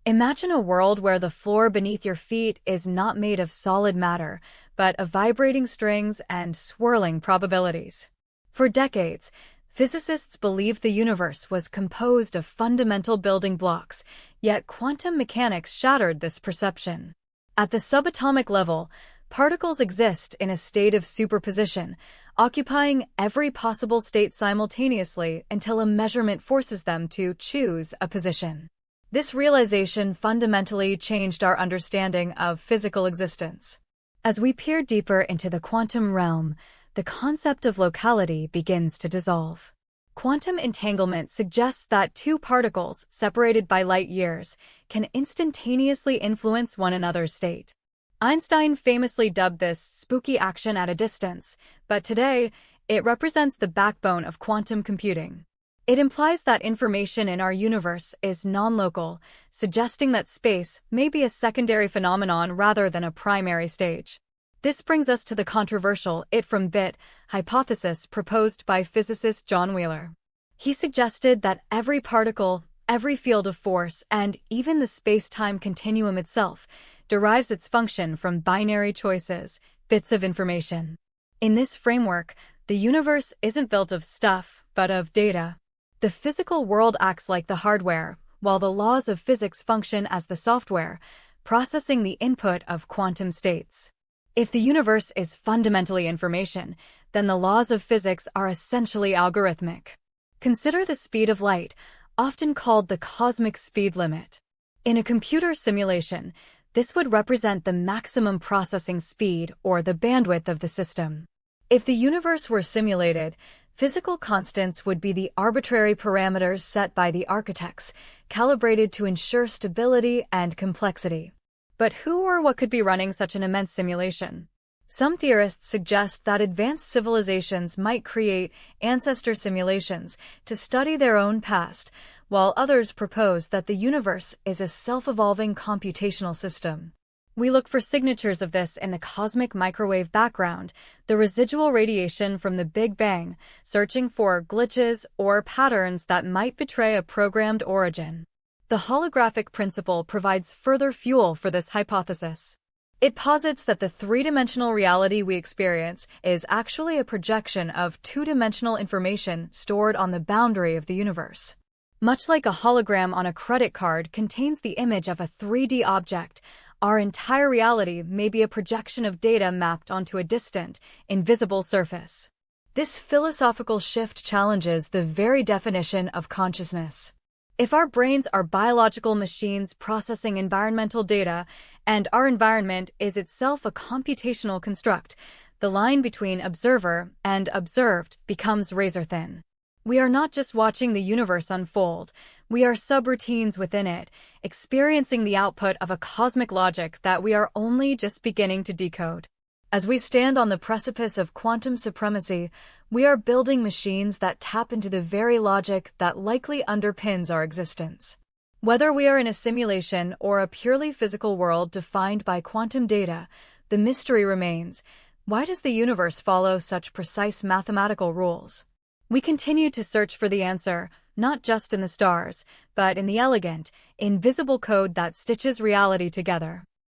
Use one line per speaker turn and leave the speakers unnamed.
Imagine a world where the floor beneath your feet is not made of solid matter, but of vibrating strings and swirling probabilities. For decades, physicists believed the universe was composed of fundamental building blocks, yet quantum mechanics shattered this perception. At the subatomic level, particles exist in a state of superposition, occupying every possible state simultaneously until a measurement forces them to choose a position. This realization fundamentally changed our understanding of physical existence. As we peer deeper into the quantum realm, the concept of locality begins to dissolve. Quantum entanglement suggests that two particles, separated by light years, can instantaneously influence one another's state. Einstein famously dubbed this spooky action at a distance, but today, it represents the backbone of quantum computing. It implies that information in our universe is non-local, suggesting that space may be a secondary phenomenon rather than a primary stage. This brings us to the controversial it-from-bit hypothesis proposed by physicist John Wheeler. He suggested that every particle, every field of force, and even the space-time continuum itself derives its function from binary choices, bits of information. In this framework, the universe isn't built of stuff, but of data. The physical world acts like the hardware, while the laws of physics function as the software, processing the input of quantum states. If the universe is fundamentally information, then the laws of physics are essentially algorithmic. Consider the speed of light, often called the cosmic speed limit. In a computer simulation, this would represent the maximum processing speed or the bandwidth of the system. If the universe were simulated, physical constants would be the arbitrary parameters set by the architects, calibrated to ensure stability and complexity. But who or what could be running such an immense simulation? Some theorists suggest that advanced civilizations might create ancestor simulations to study their own past, while others propose that the universe is a self-evolving computational system. We look for signatures of this in the cosmic microwave background, the residual radiation from the Big Bang, searching for glitches or patterns that might betray a programmed origin. The holographic principle provides further fuel for this hypothesis. It posits that the three-dimensional reality we experience is actually a projection of two-dimensional information stored on the boundary of the universe. Much like a hologram on a credit card contains the image of a 3D object, our entire reality may be a projection of data mapped onto a distant, invisible surface. This philosophical shift challenges the very definition of consciousness. If our brains are biological machines processing environmental data, and our environment is itself a computational construct, the line between observer and observed becomes razor-thin. We are not just watching the universe unfold, we are subroutines within it, experiencing the output of a cosmic logic that we are only just beginning to decode. As we stand on the precipice of quantum supremacy, we are building machines that tap into the very logic that likely underpins our existence. Whether we are in a simulation or a purely physical world defined by quantum data, the mystery remains: why does the universe follow such precise mathematical rules? We continue to search for the answer, not just in the stars, but in the elegant, invisible code that stitches reality together.